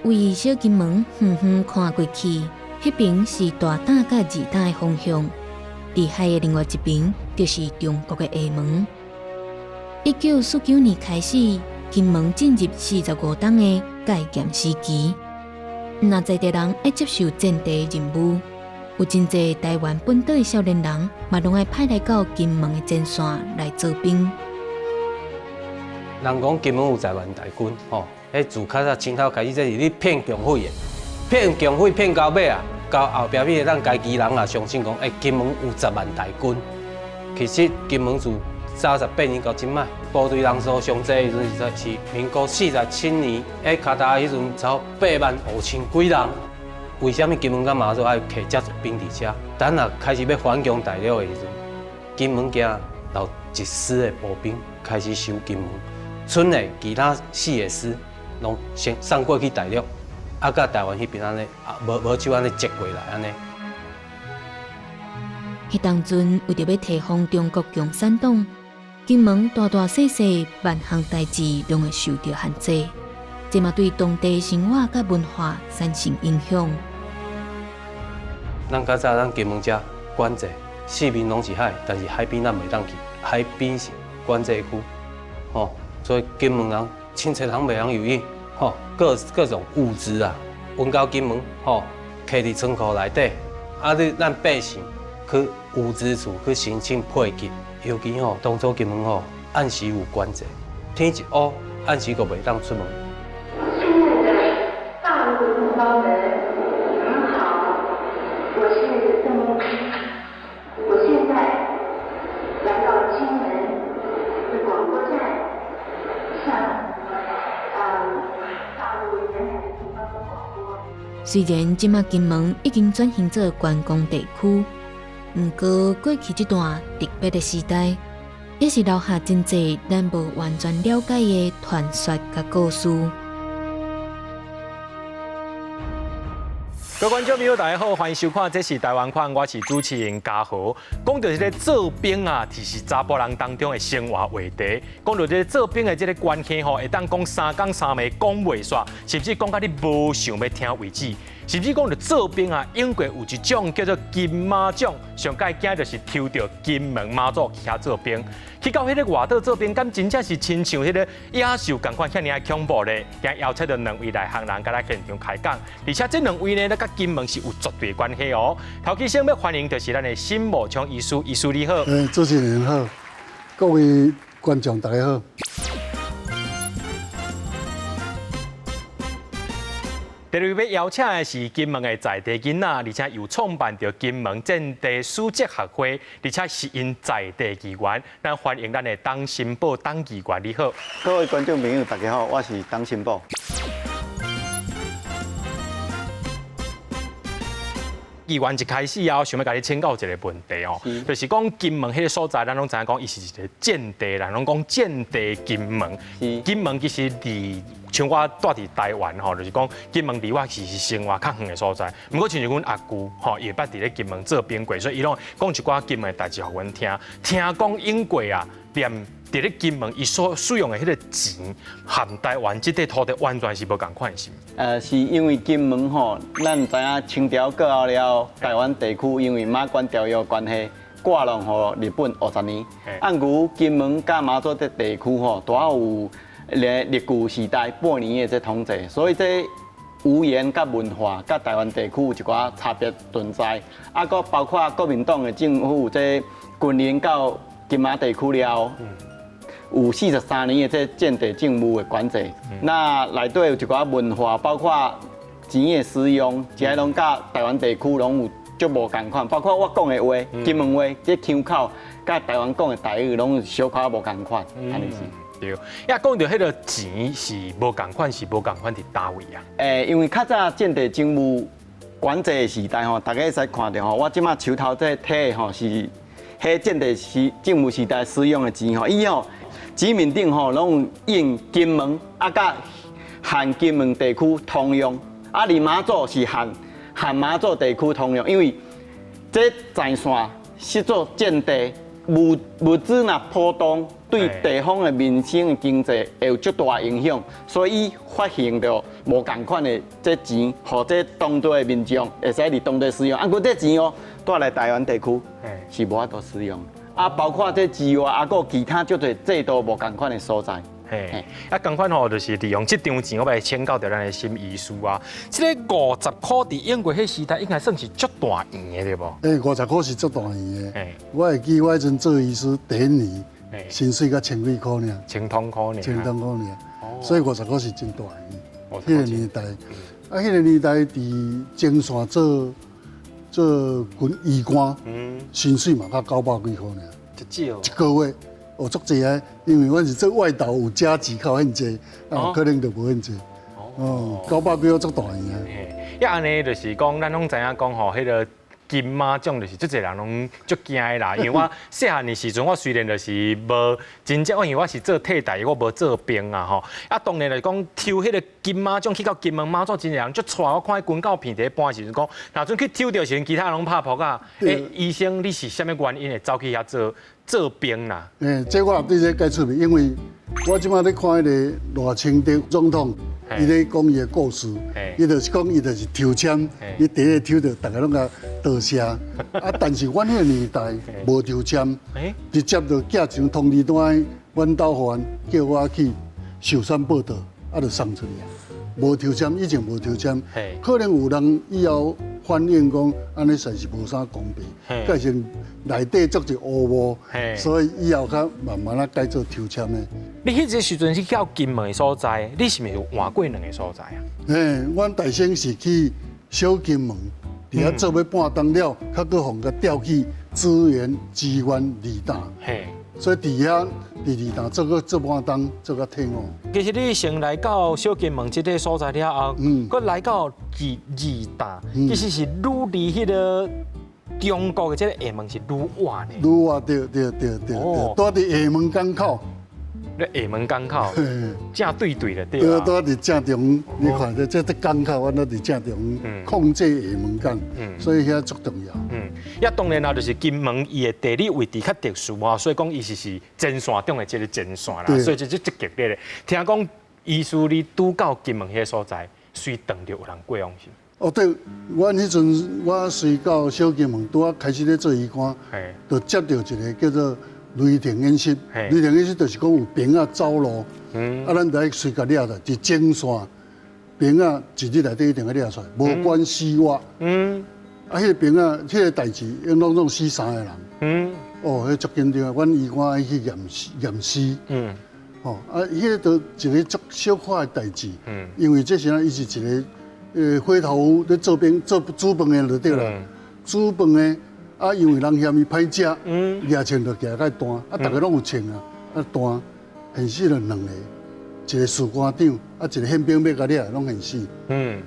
为小金门远远看过去，迄边是大胆甲二胆的方向，伫海的另外一边就是中国的厦门。1949年开始，金门进入45档的戒严时期。那在地人要接受战地任务，有真侪台湾本岛的少年人，嘛拢爱派来到金门的前线来做兵。人讲金门有10万大军，迄自较早清朝开始，这是咧骗共匪的，骗共匪骗到尾啊，到后壁迄个咱家己人啊相信讲，金门有10万大军。其实金门自38年到即卖，部队人数上济时阵是民国47年，卡达迄阵超8万5千几人。为什么金门甲马祖爱摕遮多兵伫遮？等若开始要反攻大陆的时阵，金门境留一师的步兵开始守金门，剩的其他4个师。拢先送过去大陆，啊，甲台湾迄边安尼，无就安尼接过来安尼。迄当阵为着要提防中国共产党，金门大大小小万项代志拢会受到限制，这嘛对当地生活甲文化产生影响。咱较早咱金门遮管制，四面拢是海，但是海边咱袂当去，海边是管制区，所以金门人。清澈人袂人游泳，各种物资啊，运到金门，徛伫仓库内底，咱百姓去物资处去申请配给，尤其当初金门按时有管制，天一乌按时就袂当出门。亲爱的大陆同胞们，你们好，我是邓梦萍，我现在来到金门的广播站，向。虽然即马金门已经转型做观光地区，不过过去这段特别的时代，也是留下真侪咱无完全了解的传说甲故事。各位观众朋友，大家好，欢迎收看，这是台湾看，我是主持人嘉豪。讲到这个做兵啊，其实查甫人当中的生活话题。讲到这个做兵的这个关系会当讲3讲3暝讲袂煞，甚至讲到你无想要听为止。甚至讲到做兵啊，英国有一种叫做金马奖，上届囝就是抽到金门马祖去遐做兵。去到迄个外岛做兵，敢真正是亲像迄个野兽共款，遐尔啊恐怖咧！今邀请到2位内行人，甲咱现场开讲，而且这2位呢，甲金门是有绝对关系哦。头期先要欢迎就是咱的辛茂昌医师，医师你好。主持人好，各位观众大家好。第二位要邀请的是金门的在地囡仔，而且又创办着金门战地书籍学会，而且是因在地议员。咱欢迎咱的董新宝董议员，你好。各位观众朋友，大家好，我是董新宝。议员一开始啊，想要甲你请教一个问题哦，就是讲金门迄个所在，咱拢知影讲，伊是一个战地，人拢讲战地金门。金门其实离像我住伫台湾吼，就是讲金门离我是生活较远的所在。不过像是阮阿姑吼，也捌伫咧金门做兵过，所以伊拢讲一寡金门的代志互阮听。听讲英国啊，连伫咧金门伊所使用的迄个钱，和台湾这块土地完全是无共款是。是因为金门吼，咱知影清朝过后了，台湾地区因为马关条约关系，挂让予日本50年。按牛金门甲马祖这地区吼，都有日据时代8年的这统治，所以这语言甲文化甲台湾地区有一寡差别存在。啊，搁包括国民党的政府这军人到金马地区了。有43年的这战地政务的管制，那内底有一寡文化，包括钱的使用，一个拢甲台湾地区拢有足无共款，包括我讲的话，金门话，这腔口，甲台湾讲的台语拢有小可无共款，安尼是。对，也讲到迄个钱是无共款，是无共款伫倒位啊？因为较早建地政务管制的时代吼，大家会使看到吼，我即马手头这摕的吼是，迄建地政务时代使用的钱吼，伊吼纸面顶吼拢有印金门啊甲含金门地区通用，啊而马祖是含马祖地区通用，因为这在线实做建地物资若波动。对地方的民生的经济会有足大影响，所以发行着无共款的这钱，互这当地的民众会使伫当地使用。啊，过这钱哦，带来台湾地区是无法度使用。啊，包括这之外，啊，有其他足多制度无共款的所在。嘿，啊，共款吼，就是利用这张钱，我来请教到咱的新医师啊。这个50块伫英国迄时代，应该算是足大元的对无？50块是足大元的。我会记我迄阵做医师第一年。薪水才千几块尔，1000多块尔，1000多块尔，所以50块是真大元。迄个年代，啊，迄个年代伫前线做军医官，薪水嘛才900几块尔，一个月，哦，足济啊！因为阮是做外岛，有加几靠很济，啊，可能就无很济。哦，900几块足大元啊！呀，安尼就是讲，咱拢知影讲吼，迄个。金马奖就是足侪人拢足惊的啦，因为我细汉的时阵，我虽然就是无真正，因为我是做替代，我无做兵啊吼。啊，当然来讲，抽迄个金马奖去到金门马祖，真侪人足带。我看军告片第一半时阵讲，若阵去抽到时，其他人拢拍扑啊。医生，你是啥物原因会走去遐做兵啦？这我对这解出名，因为我即摆咧看迄个赖清德总统。伊咧讲伊的故事，伊就是讲伊就是抽签，伊第一抽到，大家拢甲道谢。啊，但是阮迄个年代无抽签，直接就寄一张通知单，阮兜互阮叫我去寿山报道，啊，就送出去。无抽签，以前无抽签，可能有人以后反映讲，安尼算是无啥公平，改成内底做一乌乌，所以以后较慢慢啊改做抽签的。你迄个时阵是到金门的所在，你是毋是换过两个所在啊？阮大先是去小金门，伫遐做要半当了，较搁互甲调去资源离岛。所以伫遐离岛做半当，做到天哦。其实你先来到小金门这个所在了后，搁来到离岛，其实是愈离迄个中国的这个厦门是愈远的。愈远，对，住伫厦门港口。咧厦门港口，正对的对啊。都伫正中，你看这港口，阮都伫正中控制厦门港，所以遐足重要。也当然啦，就是金门伊的地理位置较特殊啊，所以讲伊是前线中的这个前线啦，所以就极激烈的。听讲医师你拄到金门迄个所在，随当着有人过往是？哦，对，阮迄阵我随到小金门，拄啊开始咧做医官，就接到一个叫做。雷霆演习，雷霆演习就是讲有兵仔走路，啊，咱就爱随甲掠着，一整线兵仔一日内底一定要掠出来，无管死活。啊，迄个兵仔，迄个代志，拢死3个人。哦，迄足紧张，阮医官爱去验尸。哦，啊，迄个都一个足小可的代志。因为这时阵伊是一个回头咧做兵做煮饭的就对啦，煮饭的。啊，因为人嫌伊歹食，牙签就夹较单，啊，大家拢有穿啊，啊单，现死了2个，一个士官长，啊，一个宪兵要甲掠，拢现死，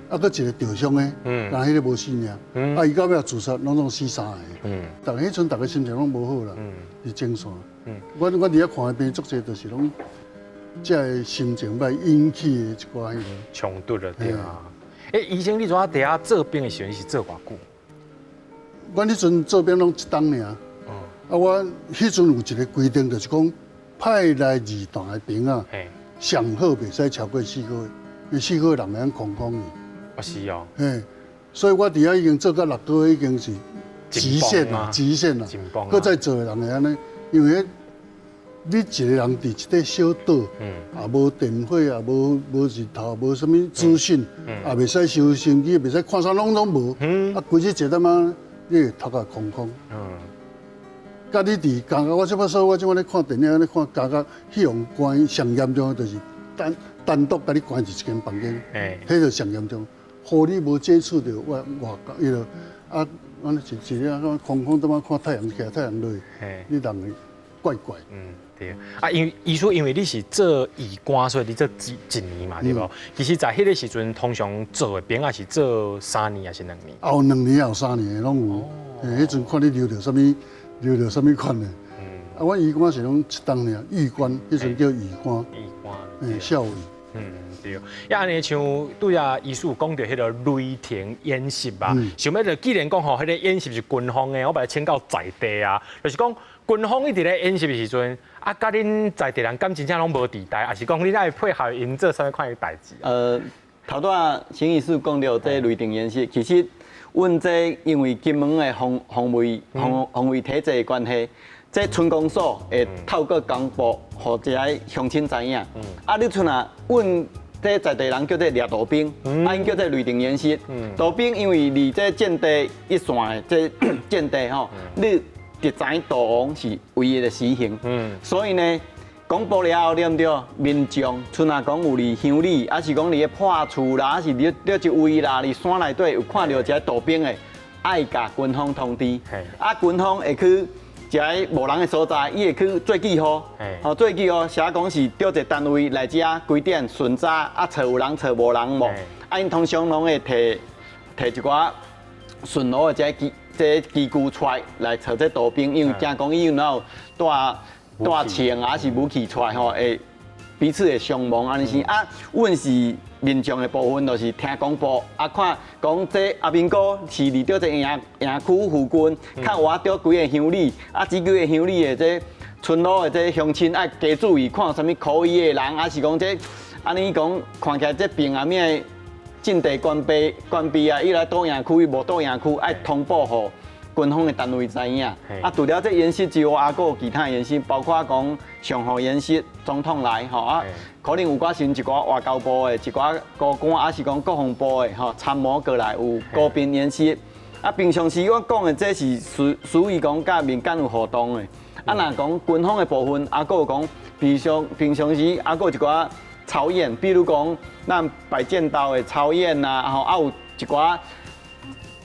啊，搁一个吊伤的，但迄个无死命，啊，伊到尾自杀，拢死3个，但迄阵大家心情拢无好啦，是正线，我伫遐看的病足侪，就是拢，这个心情歹引起的一寡迄个冲突了，对啊。医生，你怎啊伫遐做兵的时候是做偌久？阮迄阵做兵拢1冬尔，啊，我迄阵有一个规定，就是讲派来2段的兵啊，上好袂使超过4个月，因为4个月人会空空去。啊是哦。所以我伫遐已经做到6个月，已经是极限啦，极限啦。搁再做的人会安尼，因为你一个人伫一块小岛，也无电火，也无日头，无啥物资讯，也袂使收手机，袂使看啥拢无，啊，规日坐在嘛。你头壳空空，甲你伫感觉，我即摆说，我即摆咧看电影咧看，感觉迄种关上严重的就是单独甲你关一间房间，迄就上严重。互你无接触到外伊就啊，安尼一日啊，空空他妈看太阳起来，太阳落，你人会怪怪。对啊，因为医师，因为你是做义官，所以你做一年嘛，对不？其实，在迄个时阵，通常做的兵也是做3年还是2年？后2年也有3年拢有。迄阵看你留着什么款的。啊，阮义官是拢一档尔，尉官，迄阵叫尉官。尉官，校尉。对。呀，安尼像拄则医师讲到迄个雷霆演习吧，想要就既然讲吼，迄个演习是军方的，我把它请到在地啊，就是讲。军方一直咧演习的时阵，啊，甲恁在地人敢真正拢无地带，还是讲恁爱配合因做啥物款的代志？头段陈医师讲到这雷霆演习，其实阮这因为金门的防卫体制的关系，这村公所会透过公布，互这些乡亲知影。啊，你像啊，阮这在地人叫做掠道兵，啊，因叫做雷霆演习。道兵因为离这建地一线的这建地吼，你。就知道道王是唯一的死刑，所以呢，公布了后，对不对？民众像啊讲有离乡里，还是讲离破厝啦，还是离一位啦，离山内底有看到一个道兵的，爱甲军方通知，啊，军方会去一个无人的所在，伊会去做记号，做记号写讲是调一个单位来遮几点巡查，啊，找有人找无人无，啊，因通常拢会摕一寡巡逻的这机具出来找这道兵，因为惊讲伊有哪带枪啊，是武器出来吼，会彼此会伤亡安尼是啊。阮是民众的部分，就是听广播啊，看讲这阿兵哥是离着这营区附近，较活着几个乡里，啊，几个乡里的这村落的这乡亲爱加注意，看有啥物可疑的人，还是讲这安尼讲看起来这兵啊咩？阵地关闭啊！伊来倒营区，无倒营区，爱通报互军方的单位知影。啊，除了这演习之外，还有其他演习，包括讲上号演习，总统来吼啊，可能有寡是一寡外交部的，一寡高官，还是讲国防部的吼参谋过来有高频演习。啊，平常时我讲的这是属于讲甲民间有互动的。啊，若讲军方的部分，还有讲平常时还有一寡。操演，比如讲咱摆剑道的操演呐，然后还有一寡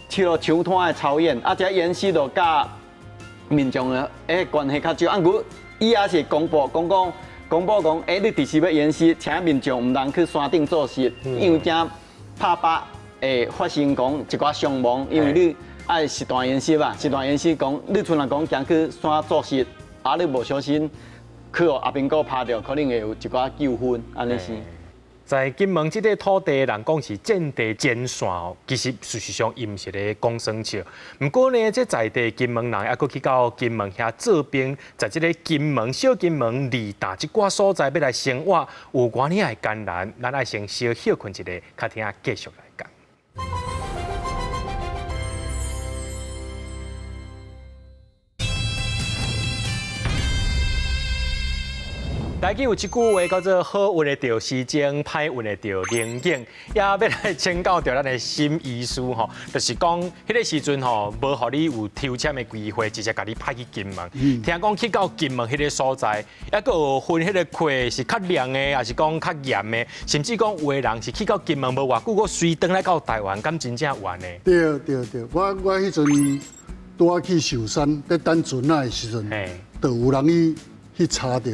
手摊的操演，啊，这演习就甲民众的关系较少。啊，我伊也是公布讲，你第时要演习，请民众唔通去山顶做事，因为惊怕会发生讲一寡伤亡，因为你爱实弹演习吧，实弹演习讲你像讲行去山做事，啊，你无小心。去阿兵哥拍到，可能会有一寡纠纷，安尼是。在金门这个土地，人讲是战地前线，其实事实上伊毋是咧讲生笑。不过呢，这在地金门人还佫去到金门遐做兵，在这个金门小金门离大这寡所在要来生活，有偌尔的艰难，咱爱先小休困一下，较听继续来讲。台语有一句话叫做“好运的着时间，歹运的着灵验”，也要来请教到咱的新医师吼，就是讲迄个时阵吼，无互你有抽签的机会，直接甲你派去金门。听讲去到金门迄个所在，还佫有分迄个课是较凉的，还是讲较严的，甚至讲有的人是去到金门无偌久，我随转来到台湾，敢真正有安尼？对，我迄阵拄啊去寿山在等船啊的时阵，就有人去查到。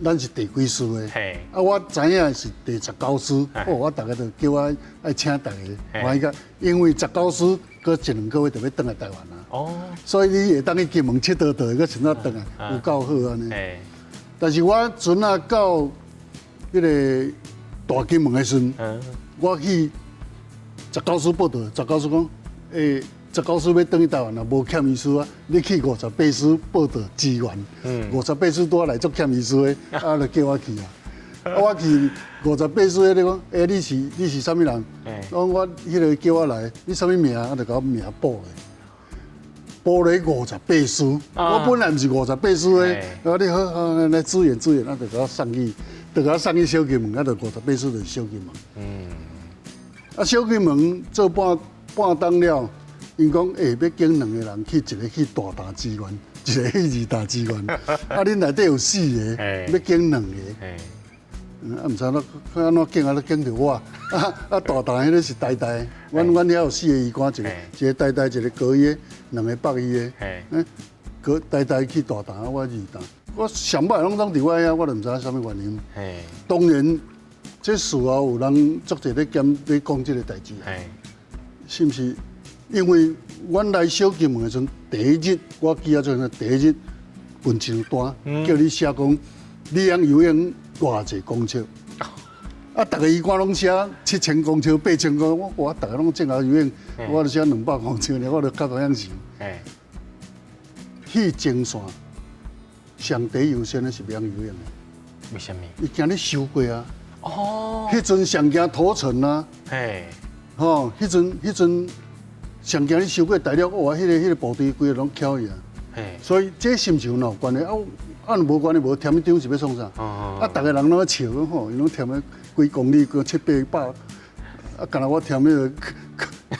咱是第几师的，啊，我知影是第19师，我大家就叫我爱请大家，我伊个，因为19师搁1、2个月就要转来台湾啦，所以你会当去金门佚佗佗，搁先仔转来，有够好安尼。但是我阵啊到迄个大金门的时阵，我去19师报道，19师讲，19师要转去台湾啊，无欠医师啊，你去58师报道支援，58师拄来做欠医师的，啊，就叫我去啊。啊，我去58师的，你讲，你是啥物人？我迄个叫我来，你啥物名？啊，就甲我名报咧，报咧58师。我本来毋是58师的，啊，你好，来支援，啊，就甲我送去小金门，啊，就58师就小金门。啊，小金门做半当了。因讲要经2个人去，一个去大支援，一个去2大支援。啊，恁内底有4个，要经2个。毋知哪安怎见见着我，大大迄个是呆呆，阮遐有4个医官，一个呆呆，一个高医的，2个北医的，高呆呆去大大，我二大，我上摆拢伫我遐，我就毋知啥物原因。当然，这事后有人足侪咧讲这个代志，是毋是？因为阮来小金门的时阵，第一日我记啊，就是第一日分张单，叫你写讲，你用游泳偌济公尺，逐个医官拢写7000公尺、8000公尺，我逐个拢正下游泳，我就写200公尺呢，我就较大样想。去前线上第一优先的是不用游泳的，为什么？伊惊你受过啊。哦。迄阵上惊土层啊。吼，迄阵上惊你受过大了，哇，迄个部队规个拢翘去啊。所以这是毋是有关系？啊，无关系，无添一张是要创啥？逐个人拢笑吼，伊拢添了几公里，个700、800，啊，干那我添迄个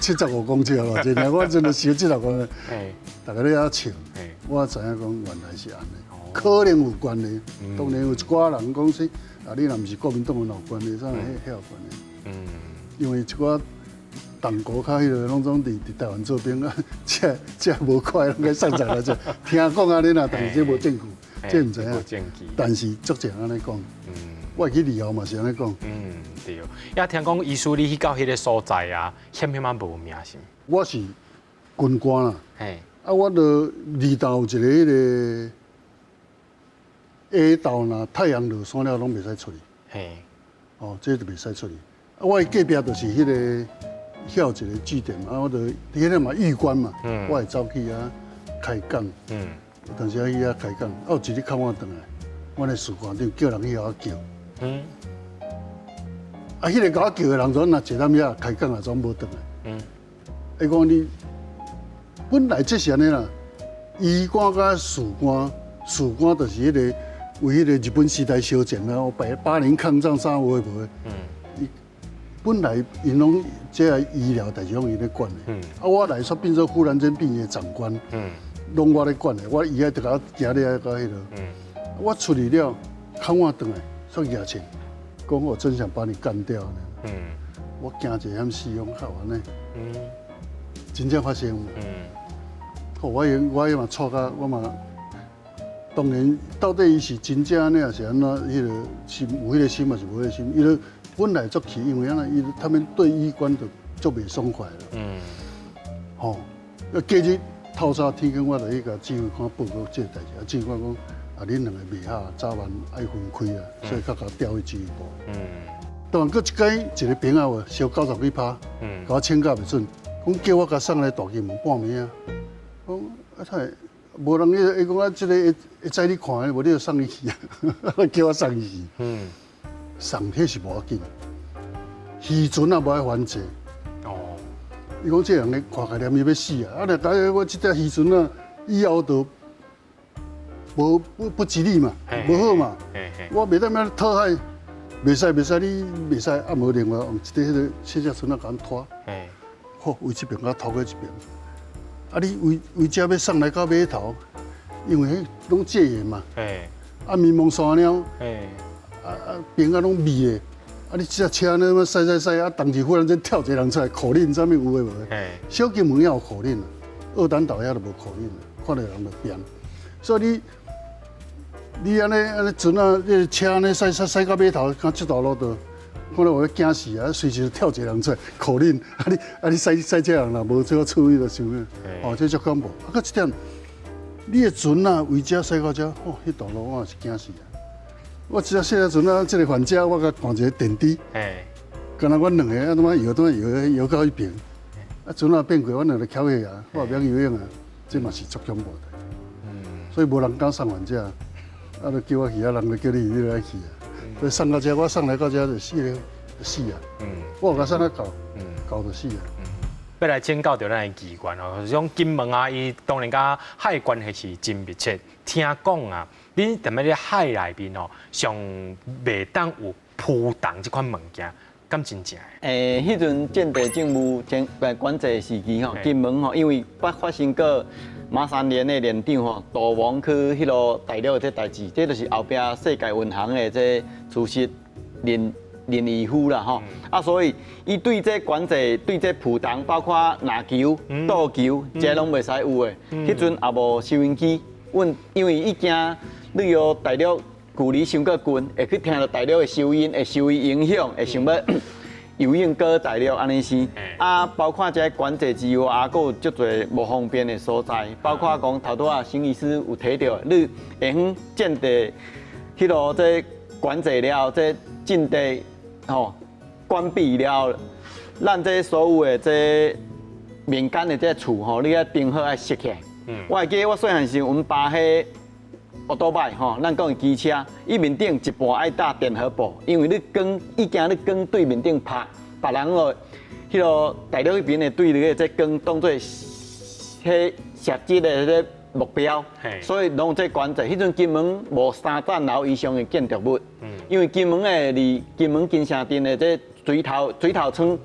75公尺咯，真正我真的受75公尺，逐个咧遐笑，我知影讲原来是安尼，可能有关系。当然有一寡人讲说，啊，你若毋是国民党有关系，啥遐有关系？因为一寡党国较迄个拢总伫台湾做兵啊，这无快拢该上场来做。听讲安尼啦，但是这无证据，这毋知影。但是足侪安尼讲，我去旅游嘛是安尼讲。对。也听讲医师你去到迄个所在啊，险啊无名是？我是军官啦。啊，我着离岛有一个迄个下岛呐，太阳落山了拢袂使出去。哦，这就袂使出去。啊，我隔壁就是迄个遐有一个据点嘛，啊，我着迄个嘛狱官嘛，我会走去遐开讲。但是去遐开讲，啊，有一日看我转来，我的士官长叫人去遐叫。啊，迄个甲我叫的人，若坐咱遐开讲啊，总无转来。伊讲你本来这是安尼啦，医官甲士官就是迄个为迄个日本时代烧钱啊，8年抗战啥有诶无诶。本来因拢这个医疗代志拢伊咧管的，啊，我来说变做忽然间变个长官，拢我咧管的，我伊遐就甲我行咧到迄落，我处理了，看我转来，说牙签，讲我真想把你干掉呢，我惊一险死，讲好安尼，真正发生，好，我嘛错甲我嘛，当然到底伊是真正安尼，还是安怎？迄个心有迄个心，还是无迄个心？伊本来做起，因为安尼，他们对医官就足袂爽快了。吼，隔日透早天光，我就去甲指挥官报告这个代志。啊，指挥官讲，啊，恁2个袂合，早晚爱分开啊，所以甲调去指挥部。当然，搁一个兵仔话烧90几趴，甲我请假袂准，讲叫我甲送来大金门半暝啊。讲啊，太无人伊讲啊，这个会载你看，无你就送伊去啊，叫我送伊去。送迄是无要紧，渔船也无爱还债。伊讲这人咧看起来念伊要死啊！啊，若解我这只渔船啊，以后就不吉利嘛，无好嘛。我袂当要讨海，袂使，你袂使，啊无另外用一个迄个小只船啊，甲阮拖。好，为这边甲拖过一边。啊，你为这要送来到码头，因为迄拢戒严嘛。啊，迷蒙山鸟。边啊拢密的，啊你这车呢驶，啊当时忽然间跳一个人出来，口令上面有诶无诶？小金门也有口令啊，二胆岛遐就无口令啊，看到人就变。所以你安尼船啊，这车呢驶到码头，看这条路都，看到我要惊死啊！随时跳一个人出来，口令，你驶这人啦，无这个处理就想咩？哦，这足恐怖。啊，搁一点，你的船啊，为这驶到这，哦，迄条路我也是惊死啊！我只要卸了船啊，这个船家我甲换一个电池，敢若阮2个啊，他妈游到一边，啊船啊变过，阮2个翘起啊，我袂晓游泳啊，这嘛是足恐怖的。所以无人敢送船只，啊，就叫我去啊，人就叫你来去啊。所以送到这，我送来到这就死啊。我有甲送到到就死啊。要来请教到咱的机关哦，这种金门啊，伊当然甲海关系是真密切。听讲啊，恁踮咧海内面哦，上袂当有浮动这款物件，敢真正？迄阵建地政务管制时期吼，金门吼，因为发生过马三连的连长吼，杜王去迄落大陆这代志，这就是后壁世界银行的这主席林医夫啦吼，所以伊对这关节、对这脯动，包括拿球、倒球，这拢袂使有的。迄阵也无收音机，因为伊惊你要大陆距离伤过近，会去听到大陆的收音，会受伊影响，会想要游泳过大陆安尼是。包括这关节之外，还有足侪无方便的所在，包括讲头拄啊，邢医师有提到，你会晓见地迄落这关节了，这阵地。关闭了，咱这所有的这民间的这厝吼，你要订好要设起来。我会记得我细汉时，阮爸迄奥多拜吼，咱讲的机车，伊面顶一半爱搭电荷布，因为你光伊惊你光对面顶拍，别人哦，迄落大陆迄边的对你的这光当做迄射击的这目标，所以拢这关节。迄阵金门无3层楼以上的建筑物，因为金门的离金门金城镇的这水头村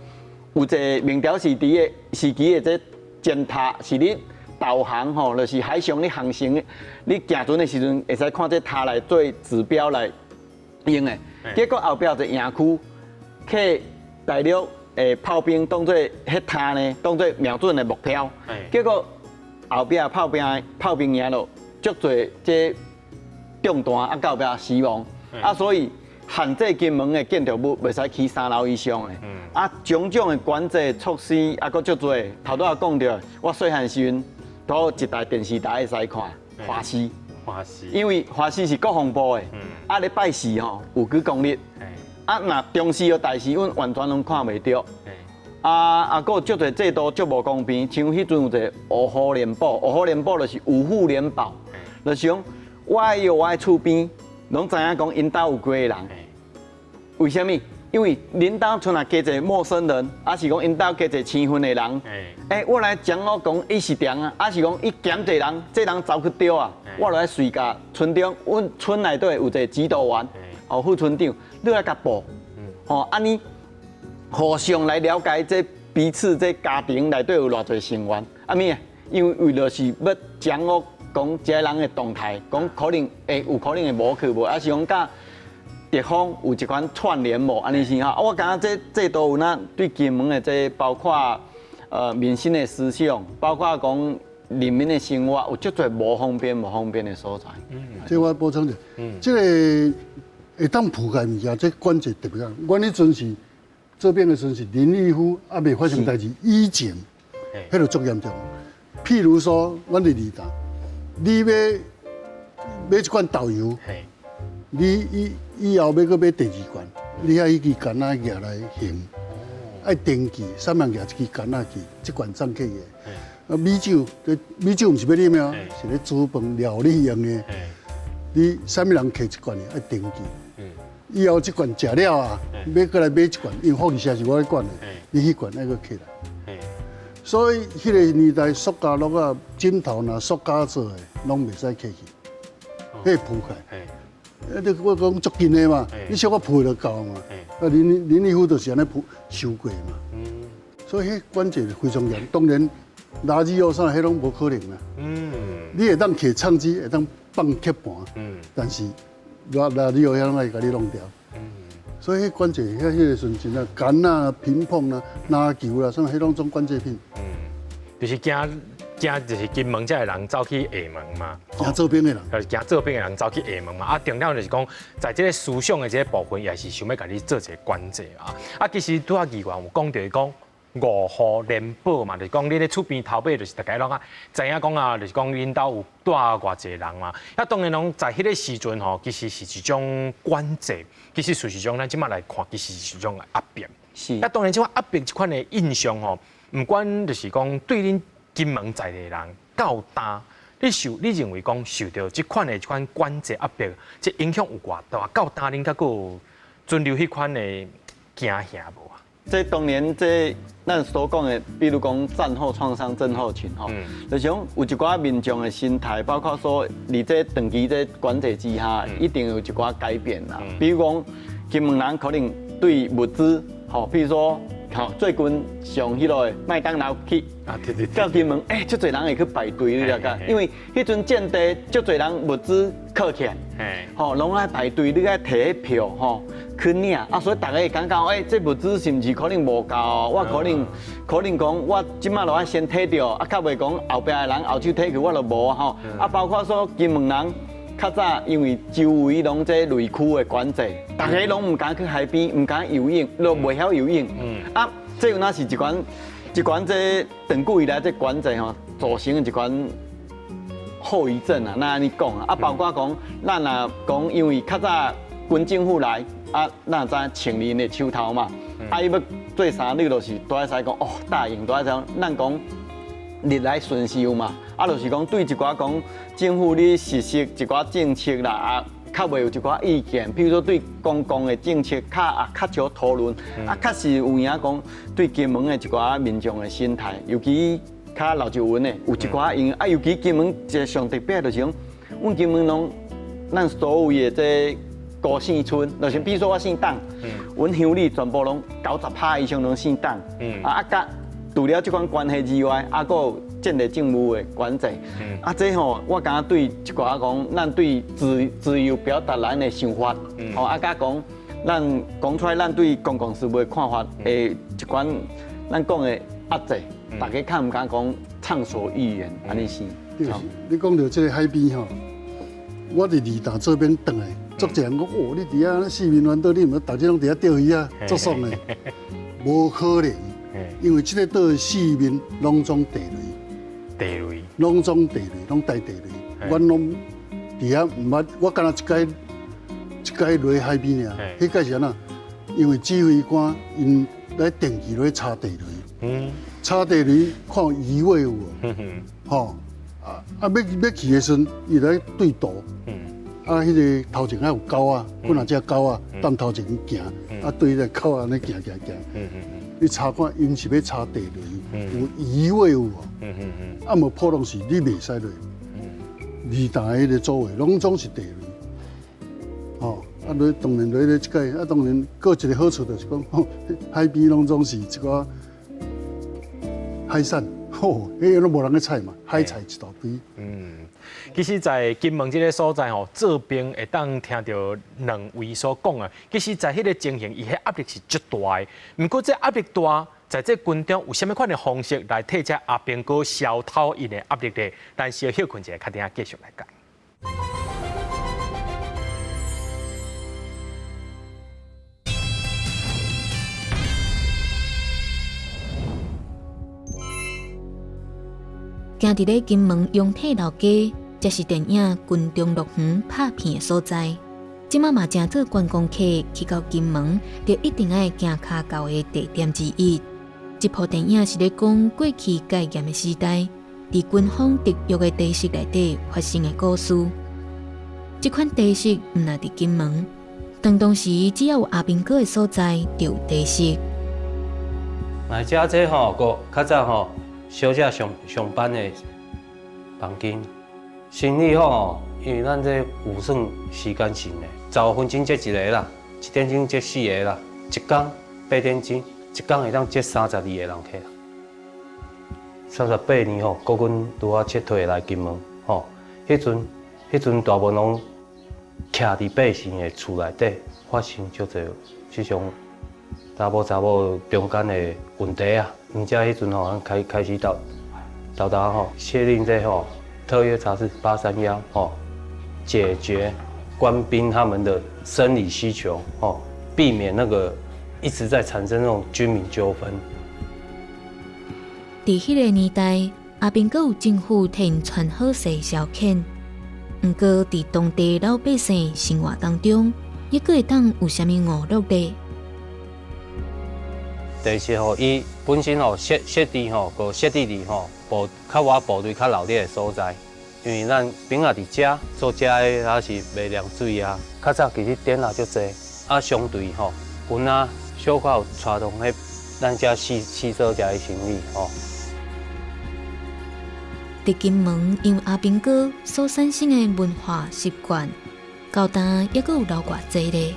有一个明朝时期的这尖塔，是你导航吼，就是海上你航行，你行船的时阵会使看这塔来做指标来用的。结果后壁一营区，去大陆的炮兵当做迄塔呢，当做瞄准的目标。结果后壁炮兵赢了，足侪这中弹到后壁死亡。所以限制金门的建筑物袂使起3楼以上的。种种的管制措施阁足侪。头拄也讲到，我细汉时阵，都一台电视台会使看华视。因为华视是国防部的，咧拜四吼有举公历，若中视和大视，阮完全拢看袂着。阁有足侪制度足无公平，像迄阵有一个五虎联保，五虎联保就是五户联保，就是讲我有我的厝边，拢知影讲因兜有几个人，为什么？因为恁兜像若加一个陌生人，是讲因兜加一个青分的人，我来讲我讲伊是点啊，是讲伊减一个人，这人走去丢啊，我来随甲村中，阮村内底有一个指导员，副村长，你来甲报，安尼。互相来了解这彼此这家庭内底有偌侪成员，因为为了是要掌握讲一个人的动态，讲可能有可能会无去无，是讲甲地方有一款串联无，安尼是哈。我感觉这都有咱对金门的这包括民心的思想，包括讲人民的生活有足侪无方便的所在。这我补充者，这个会当覆盖物件，这关节特别强。阮迄阵是。这边的时候是林义夫未发生代志以前，迄个足严重。譬如说，阮伫二大，你买一罐豆油，你以后要搁买第2罐，你爱迄支杆仔举来行，爱登记，上面举一支杆仔记，这罐装起个。米酒毋是要啉的，是咧煮饭料理用的。你啥物人摕一罐的爱登记。以后这罐食了啊，要过来买一罐，因为福利社是我咧管的，你迄罐那个起来。所以迄个年代塑胶落啊，枕头呐塑胶做的，拢袂使起去，迄铺开。你我讲足紧的嘛，你小可铺就够嘛。林义夫就是安尼铺收过嘛。所以迄关节非常严，当然垃圾药啥迄拢无可能啦。你会当摕厂机，会当放吸盘，但是。垃圾药遐拢爱甲你弄掉，所以迄关节迄个时阵啊，杆啊、乒乓啦、篮球啦，啥迄拢种关节片。就是惊就是金门这个人走去下门嘛，惊做兵的人，就是惊做兵的人走去下门嘛。重要就是讲，在这个思想的这个部分，也是想要甲你做一个关节啊。其实拄啊议员有讲到讲。5户联保嘛，就是讲你咧厝边头尾，就是大家拢知影讲就是讲恁兜有住偌济人嘛。当然拢在迄个时阵吼，其实是一种关制，其实是一种咱即马来看，其实是一种压迫。是。当然，即款压迫即款的印象吼，唔管就是讲对恁金门在地人够大，你认为讲受到即款关制压迫，即影响有偌大？够大恁才有存留迄款的惊吓无？这当年这咱所讲的，比如讲战后创伤症候群吼，就像有一寡民众的心态，包括说你这长期这管制之下，一定有一寡改变啦。比如讲，金门人可能对物资，吼，比如说吼，最近上迄落麦当劳去，到金门，足侪人会去排队，你了解？因为迄阵建地，足侪人物资靠起来，吼，拢爱排队，你爱摕迄票，吼，去领，所以大家会感觉，这物资是毋是可能无够？我可能讲，我即马就爱先摕着，较袂讲后壁的人后手摕去，我就无吼。包括说金门人。较早因为周围拢这雷区的管制，大家拢唔敢去海边，唔敢游泳，都袂晓游泳。这有那是一款这长久以来这管制吼，造成一款后遗症啊。那安尼讲包括讲咱啊讲，因为较早军政府来咱知清理的手头嘛，伊要做啥，你就是都爱使讲答应，都爱使讲，咱讲逆来顺受嘛。就是讲对一寡讲政府咧实施一寡政策啦，较袂有一寡意见，譬如说对公共的政策较少讨论，确实有影讲对金门的一寡民众的心态，尤其较老旧文的有一寡因尤其金门一个上特别就是讲，阮金门拢咱所有的这高姓村，就是比如说我姓党，阮乡里全部拢90%以上拢姓党，甲除了这款关系之外，还有建立政府的管制，这吼，我感觉对一寡讲，咱对自由表达咱的想法，甲讲，咱讲出来，咱对公共事务的看法，一款咱讲的压制，大家较唔敢讲畅所欲言，安尼是。你讲到这个海边吼，我伫二大这边转来，足侪人讲你伫遐四面环岛，你毋大家拢伫遐钓鱼啊，足爽的，无可能。因为这个岛四面拢种地雷，拢种地雷，拢大地雷。阮拢伫遐唔捌，我敢若一届落海边尔。迄届是安那？因为指挥官因来定期来查地雷，查地雷看鱼尾有无？吼要去的时阵，伊来对图。迄个头前还有狗啊，本来只狗啊，当头前行，对迄个狗安尼行。你查看，因是要查地雷，有鱼尾有无？无普通是你袂使落。二大迄个周围拢总是地雷，你当然落咧即届，当然佫一个好处就是讲，海边拢总是一寡海产，迄拢无人去采嘛，海菜一大堆。其实，在金门这个所在这边会当听到两位所讲啊。其实，在迄个情形，伊迄压力是极大的。不过，这压力大，在这军中有啥物款的方式来替这阿兵哥消透因的压力呢？咱先休困一下，较等下继续来讲。行伫咧金門永泰老街，才是電影《軍中樂園》拍片的所在。即馬嘛正做觀光客去到金門，就一定愛行腳到的地點之一。這部電影是咧講過去戒嚴的時代，佇軍方特約的地勢內底發生的故事。這款地勢唔係佇金門，但當時只要有阿兵哥的所在，就有地勢。來遮這個較早小姐上班的房間，生理因為咱這有算時間性的，15分鐘接一個啦，1點鐘接4個啦，一天8點鐘，一天會當接32個人客。38年國軍拄啊撤退來金門，迄陣大部分攏徛佇百姓的厝內底，發生足儕這種查某中間的問題啊。毋只迄陣開始到確定這特約查是831解決官兵他們的生理需求避免那個一直在產生那種軍民糾紛。在迄個年代，阿兵哥有政府替因傳好勢消遣，毋過在當地老百姓生活當中，抑閣會當有啥物娛樂呢？第是伊本身設地個設地裡較我部隊較老啲的所在，因為咱兵也佇遮做遮的，也是賣涼水啊。較早其實點也足濟，相對軍啊小可有帶動迄咱遮四座遮的生意在金門，因為阿兵哥所產生的文化習慣，到今抑閣有留偌濟咧。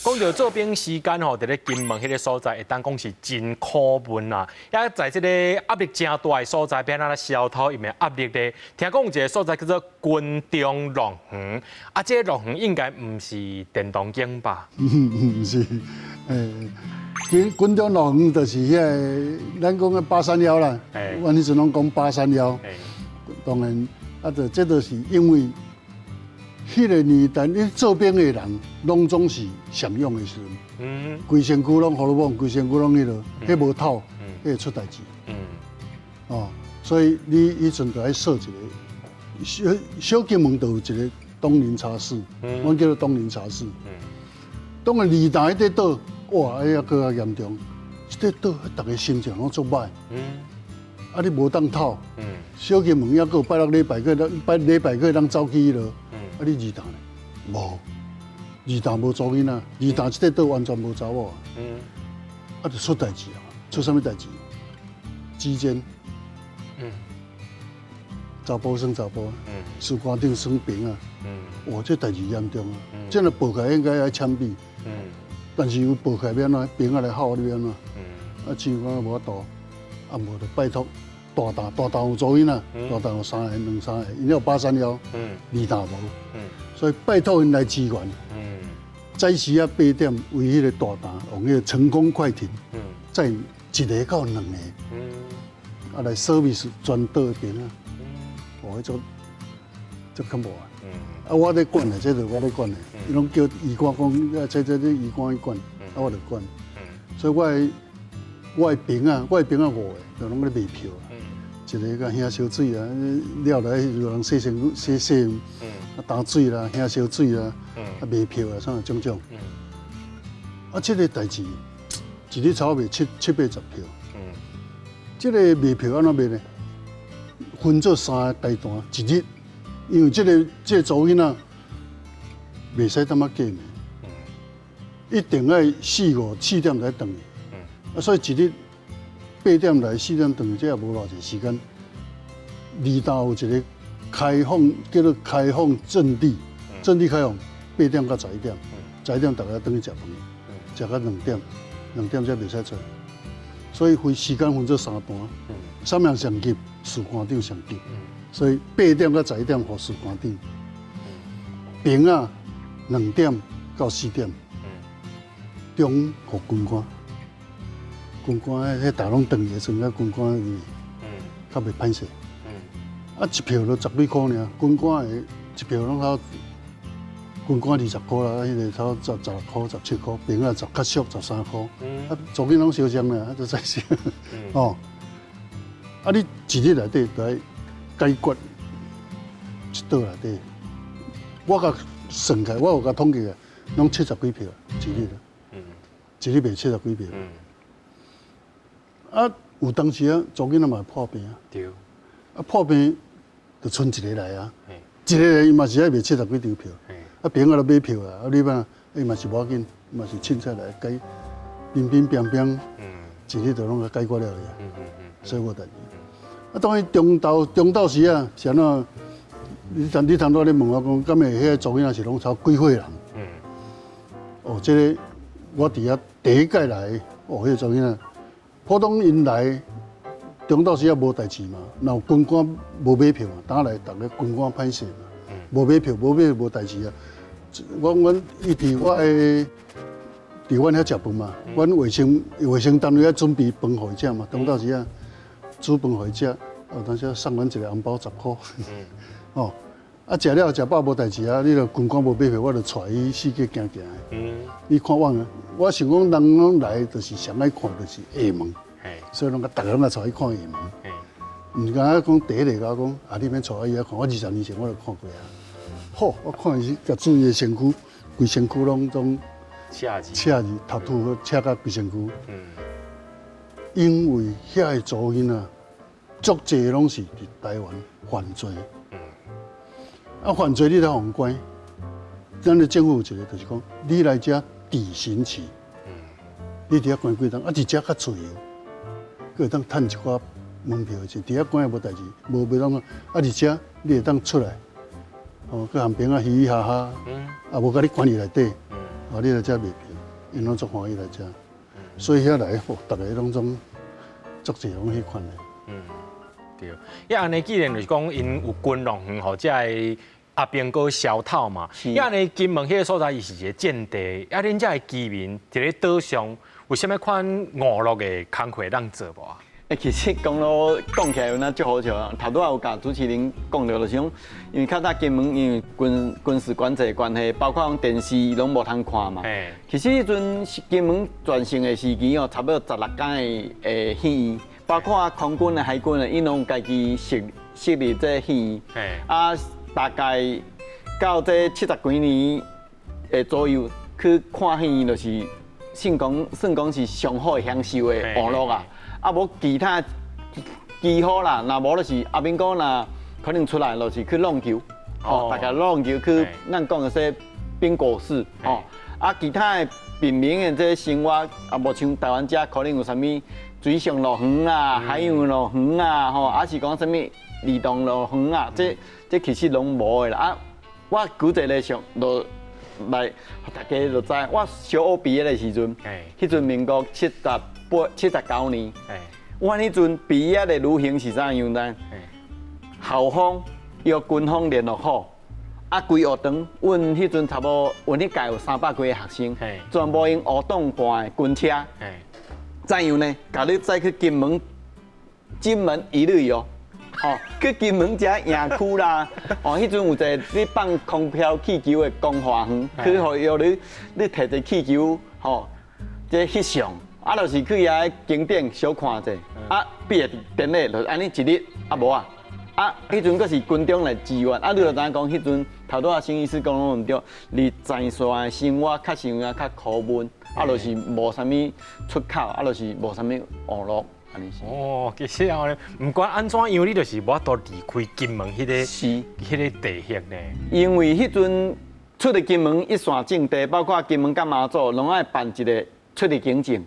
讲到做兵时间吼，伫咧金门迄个所在，会当讲是真苦闷啊！也在即个压力真大的所在，变哪消透伊的压力咧？听讲有一个所在叫做军中乐园，啊，这个乐园应该唔是电动景吧？唔是，军中乐园就是咱讲的831啦，阮迄阵拢讲831，当然啊，这就是因为。迄个年代，你做兵的人，拢总是常用的时阵，规身躯拢胡萝卜，规身躯拢迄落，迄无透，迄会出代志。哦，所以你以前就爱设一个小金门，就有一个东林茶室，阮叫做东林茶室。当然二大迄块岛，哇，哎呀，更加严重。这块岛，大家心情拢足歹。啊，你无当透。小金门还佫拜六礼拜个当走去落。啊！你二大呢？无，二大无做囡仔，二大这块岛完全无查某啊。啊，就出代志啊！出啥物代志？之间，查甫生查甫，士官长生兵啊。哇，这代志严重啊！这个报起来应该要枪毙。但是有报起来要安怎？兵啊来耗你安怎？啊，市官无法度，啊无就拜托。大大有做囡仔，大大有3个、2、3个，因有831，二大无，所以拜托因来支援。早时啊8点为迄个大大用迄个成功快艇，载1个到2个，啊来 service 全岛边啊，哦，迄种足较无啊。啊，我咧管的，这就我咧管的，伊拢叫医官讲，这医官去管，啊我就管。所以我的兵啊5个，就拢咧卖票啊。一个个兄烧水啦，了来有人洗身洗，啊打水啦，兄烧水啦，啊卖票啊，啥种种。啊，这个代志一日差不多卖780票。这个卖票安怎卖呢？分做3个阶段，一日，因为这个组囡仔袂使当啊过暝，一定要4点才回去。啊，所以一日。8点来4点回，这也无偌济时间。二大有一个开放，叫做开放阵地，阵地开放8点到11点，11点大家回去食饭，食到2点，2点才袂使出来。所以时间分做3段，啥人上急，士官长上急。所以8点到11点，互士官长。兵啊，2点到4点，中互军官。军官迄大拢长个，算个军官较袂歹势。啊，一票都10几块尔，军官的一票拢差，军官20块啦，迄个差16块、17块，兵啊较俗13块。啊，做囡拢相像啦，啊，就再是。哦，啊，你一日内底就爱解决一岛内底，我甲算起来，我有甲统计个，拢70几票一日啦。一日卖70几票。啊，有当时啊，做囡仔嘛破病啊。对。啊，破病就剩一个来啊。一个来伊嘛是爱卖70几张票。啊，兵啊来买票啊，啊你嘛，伊嘛是无要紧，嘛是凊彩来解，乒乒乓乓，一日就拢甲解决了呀。所以无代志。啊，当然中昼时啊，是安怎？你头拄咧问我讲，敢会迄个做囡仔是拢超几岁人？哦，这个我伫遐第一届来，哦，迄个做囡仔。普通因来中昼时也无代志嘛，然后军官无买票嘛，当来逐个军官歹势嘛，无买票无代志啊。阮伊伫我诶，伫阮遐食饭嘛，阮卫生单位要准备饭互伊食嘛，中昼时啊煮饭互伊食，有当时送阮一个红包10块，哦，啊食了食饱无代志啊，你著军官无买票，我著带伊四界行行诶。你看我想讲人拢来，就是上爱看，就是厦门，所以拢逐个拢来带伊看厦门。毋敢讲第一个甲我讲，啊你免带伊来看，我20年前我就看过啊。好，我看伊甲注意的身躯，规身躯拢赤字，头秃赤到规身躯。因为遐个族囡仔，足济拢是伫台湾犯罪。啊，犯罪你来互关，咱的政府有一个就是讲，你来遮抵刑期，你伫遐关几冬，啊，伫遮较自由，佮会当趁一寡门票钱，伫遐关也无代志，无当啊，伫遮你会当出来，哦，佮和朋友嘻嘻哈哈，啊，无甲你关伫内底，哦，你来遮卖票。因拢足欢喜来遮，所以遐来，大家拢总足侪拢去款的。对，伊安尼既然就是讲因有军容远，或者係阿兵哥小套嘛，伊安尼金门迄个所在伊是一个战地，啊，恁遮的居民伫咧岛上有啥物款娱乐的工课当做无啊？其实讲咯，讲起来有那足好笑啊！头拄仔有甲主持人讲到，就是讲，因为较早金门因为军事管制的关系，包括讲电视拢无通看嘛。其实迄阵金门全盛的时期哦，差不多16间的戏院，包括空军的、海军的，因拢家己设立这戏院。啊，大概到这70几年的左右去看戏院，就是算讲是上好享受的娱乐啊。啊，无其他几好啦，若无就是阿兵哥若可能出来就是去浪球，大家浪球去咱讲的说兵果室，啊，其他的平民的这生活啊，无像台湾遮可能有啥物水上乐园啊、海洋乐园啊，啊是讲啥物儿童乐园啊，这其实拢无的啦。啊，我举一个例上就来，大家就知，我小学毕业的时阵，迄阵民国79年，我迄阵毕业的旅行是怎样呢？校方约军方联络好，啊，规学堂，阮迄阵差不多，阮迄届有300几个学生，全部用乌挡伴的军车，怎样呢？甲你载去金门一日游，去金门遮营区啦，迄阵有一个你放空飘气球的光华园，去互约你摕一气球，这翕相。啊，就是去遐景点小看者，啊，毕业典礼就安尼一日，啊无啊，啊，迄阵阁是军中来支援，啊，你就知影讲，迄阵头拄仔新医师讲拢唔对，离前线的生活较像啊较苦闷，啊，就是无啥物出口，啊，就是无啥物娱乐，安尼是。哦，其实啊，唔管安怎样，你就是无法度离开金门迄个地形呢。因为迄阵出入金门一线政地，包括金门甲马祖，拢爱办一个出入境证。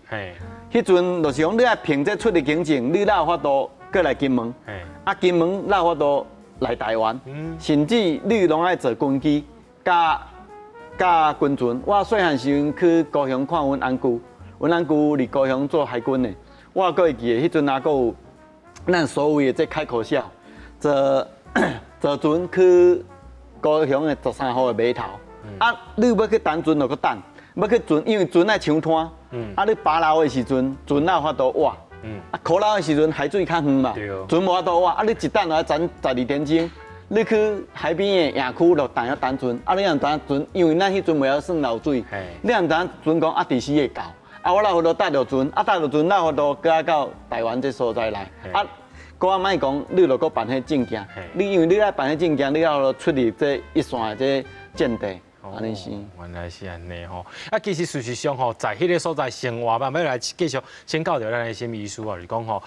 迄阵就是讲，你爱凭这出入境证，你哪有法度过来金门？啊，金门哪有法度来台湾？甚至你拢爱坐军机，甲军船。我细汉时阵去高雄看阮安姑，阮安姑伫高雄做海军的。我阁会记得，迄阵还阁有咱所谓的这开口笑，坐船去高雄的13号的码头。啊，你要去等船就去等，要去船，因为船爱抢滩。啊，你爬楼的时阵，船哪有法度活？啊，靠楼的时阵海水较远嘛，船无法度活。啊，你一等就要等12点钟。你去海边的营区就等船，啊，你若等船，因为咱迄阵袂晓算流水，你若等船讲啊，第4会到。啊，我哪有法度搭着船？啊，搭着船哪有法度过到台湾这所在来？啊，搁啊莫讲，你就搁办迄证件。你因为你爱办迄证件，你要出入这一线的这阵地。安尼是，原来是安尼吼。啊，其实事实上吼，在迄个所在生活吧，要来继续先教着咱的新意思啊，就是讲吼。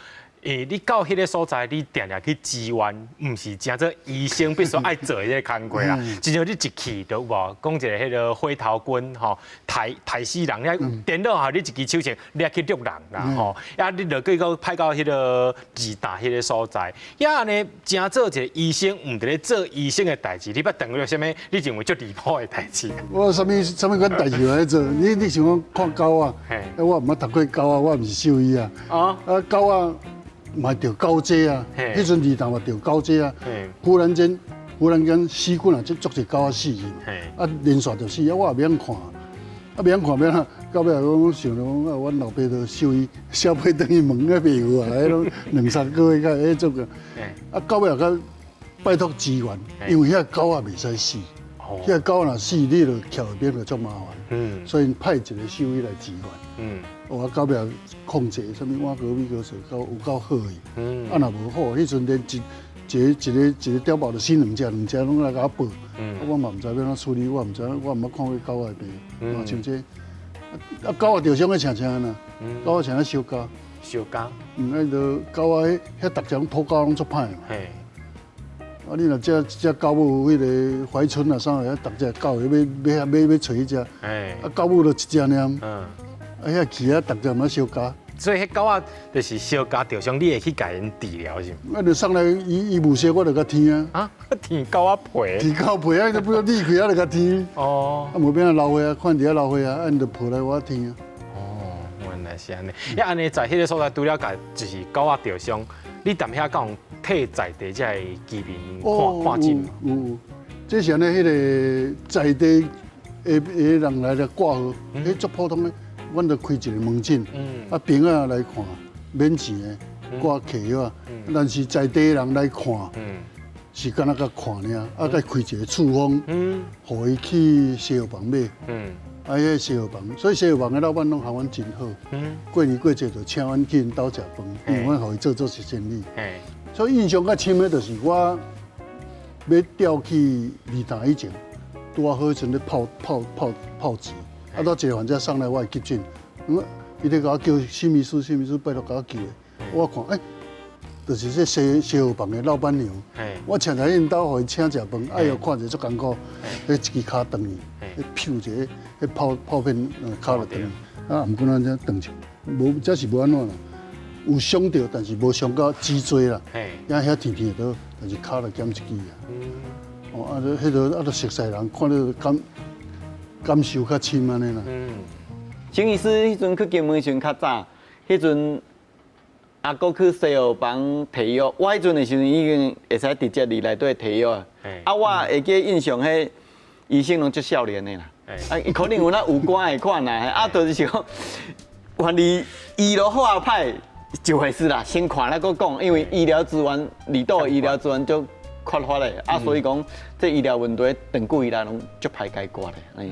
你到迄个所在，你定定去支援，唔是真做医生必须爱做迄个工作啦。就像你一去就有无，讲一个迄个火头军吼，抬死人，你电脑下你一支手枪，你也去捉人啦吼。啊，你就结果派到迄个二大迄个所在，呀呢，真做一个医生，唔得咧做医生的代志，你捌等于啥物？你认为最离谱的代志？我啥物款代志来做？你想讲看狗啊？我唔捌读过狗啊，我唔是兽医啊。啊狗啊！嘛着狗济啊，迄阵儿童嘛着狗济啊，忽然间死滚啊，足一狗啊死去，啊连续着死，啊我也袂晓看，啊袂晓看要哪，到尾讲想着讲啊，阮老爸着兽医，小配等于问啊袂有啊，迄种2、3个月才会做个，啊到尾也甲拜托支援，因为遐狗啊袂使死，遐狗若死，你着徛那边就足麻烦，所以派一个兽医来支援。我到尾控制，啥物碗糕、米糕水有够好个，啊若无好，迄阵连一个碉堡就死2只拢来甲我报，我嘛毋知要怎处理，我毋知，我毋捌看过狗的病，嘛像这，啊狗啊着伤个青青呐，狗啊像咧烧胶，迄个狗啊遐逐只拢土狗拢足歹嘛，啊你若只狗母有迄个怀春啊啥个，逐只狗要找迄只，啊狗母就一只尔。啊，遐去啊，逐只嘛烧胶，所以迄狗仔就是小家着伤，你会去甲因治疗是吗？啊，就送来伊无烧，我就甲添啊。啊，舔狗仔皮。添狗皮啊，就不要理开啊，就甲添。哦。啊，无变啊流血啊，看伫遐流血啊，因就抱来我添啊。哦，原来是安尼。安尼在迄个所在，除了甲就是狗仔着伤，你踮遐讲替在地这个居民看诊。有，这是安尼，迄个在地的人来来挂号，迄足普通的。阮就开一个门诊，啊，病仔来看，免钱的，挂客药啊。但是在地人来看，是敢若甲看尔，啊，再开一个处方，互伊去西药房买。啊，迄西药房，所以西药房的老板拢和阮真好。过年过节就请阮去因兜食饭，因为阮互伊做实生意。所以印象较深的，就是我要调去二潭以前，拄好迄阵咧泡钱。啊，到一个患者上来我的急诊，伊咧甲我叫新秘书拜托甲我叫的。我看，就是这西药房的老板娘。我请来因兜，互伊请食饭，哎哟，看者足艰苦，迄一支骹断去，迄漂一个，迄泡片骹就断去。啊，毋过咱这断去，无这是无安怎啦，有伤着，但是无伤到脊椎啦。也遐甜甜的，但是骹就减一支啊。哦，啊，迄个啊，熟悉人看到感受较深安尼啦。陈医师迄阵去金门时阵较早，迄阵阿哥去西药房提药，我迄阵的时阵已经会使直接伫内底提药啊。啊，我会记印象，迄医生拢足少年的啦。啊，伊可能有那有关的款啦。啊，就是讲，原来医疗好啊歹一回事啦。先看那个讲，因为医疗资源离岛的医疗资源就缺乏嘞，啊，所以讲这医疗问题长久以来拢足歹解决嘞。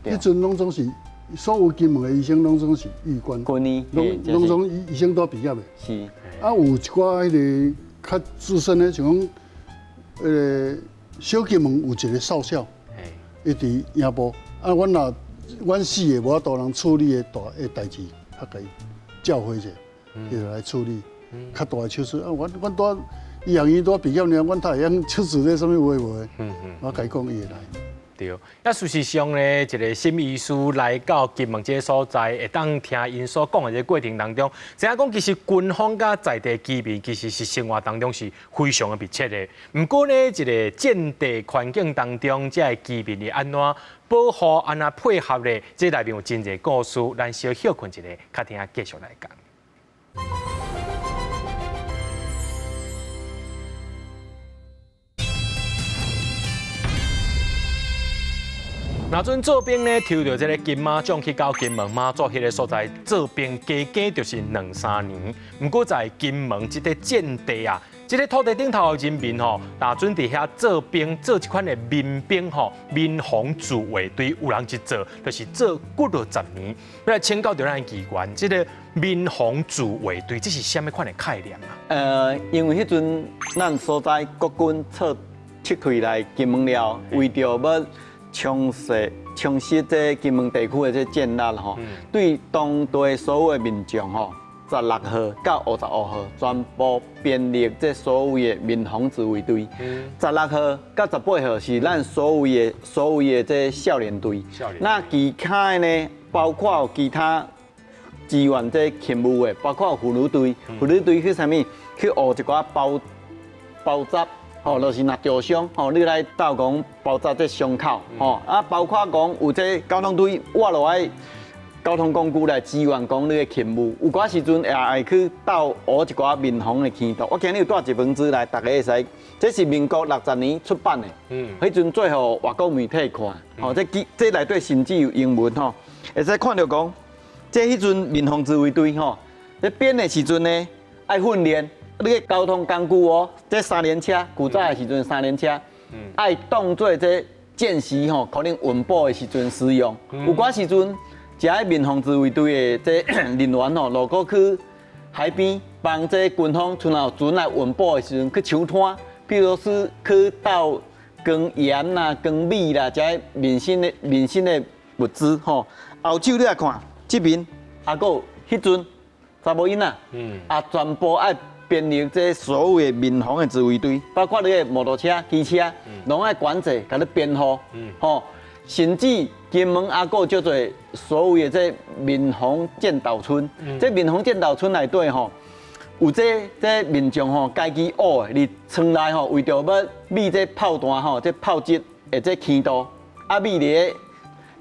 迄阵拢总是所有金门的医生拢总是医官，拢总医生都毕业的。是。啊，有一寡迄个较资深的，像讲，小金门有一个少校，伊伫营部，啊，阮死的无法度人处理的代志，较甲伊叫回去，伊就来处理。较大的手术啊，阮多。医学院多毕业了，阮太会晓出事咧，什么话无？我甲伊讲，伊会来。对，啊，事实上呢，一个新医师来到金门这个所在，会当听因所讲的这个过程当中，怎样讲？其实军方甲在地居民其实是生活当中是非常的密切的。不过呢，一个战地环境当中，这个居民是安怎保护、安怎配合咧？这内面有真侪故事，咱小休困一下，较听继续来讲。那阵做兵呢，抽到这个金马奖去到金门马祖迄个所在做兵，加加就是2-3年。不过在金门这个战地啊，这个土地顶头的人民吼，那阵伫遐做兵，做这款的民兵吼，民防自卫队有人去做，就是做几60年。要来请教着咱机关，这个民防自卫队这是什么款的概念啊？因为迄阵咱所在国军撤退来金门了，为着要充实这金门地区的这建立吼，对当地所有的民众吼，16号到55号全部编列这所有的民防自卫队。16号到18号是咱所有的这少年队。那其他的呢，包括有其他支援这勤务的，包括妇女队。妇女队去啥物？去学一寡包扎。吼，就是若受伤，吼，你来斗讲包扎这伤口，吼，啊，包括讲有这交通队，我落来交通工具来支援讲你的勤务。有寡时阵也会去斗学一寡民防的技术。我今日有带一本书来，大家会使，这是民国60年出版的，迄阵最后外国媒体看，吼，这内底甚至有英文吼，会使看到讲，这迄阵民防自卫队吼，咧编的时阵呢，爱训练。你个交通工具哦，这3轮车，古早的时阵3轮车，爱当做这战时吼，可能运补的时阵使用。有寡时阵，这民防自卫队的这人员吼，如果去海边帮这军方像有船来运补的时阵，去抢滩，譬如是去到耕盐啦、耕米啦，这民生的物资吼。后手你来看，这边还有迄阵查某囡仔，也全部爱。编列这所有的民防的自卫队，包括你的摩托车、机车，拢爱管制，甲你编号。吼，甚至金门阿哥叫做所谓的这闽洪建岛村，这闽洪建岛村内底吼，有这民众吼家己学的，伫村内吼为着要米这炮弹吼，这炮击的这坑道，啊米伫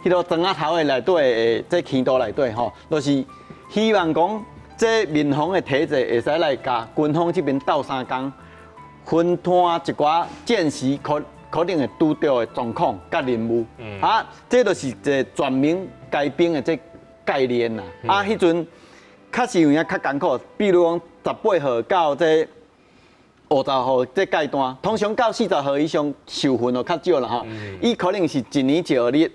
迄个庄仔头的内底的这坑道内底吼，就是希望讲这闽洪的体制会使来甲军方这边斗相共，分摊一寡见识可能会拄到的状况甲任务，这就是一个全民皆兵的这概念啦。迄阵确实有影较艰苦，比如讲18号到这50号这阶段，通常到40号以上受训就较少啦吼。伊可能是一年一学历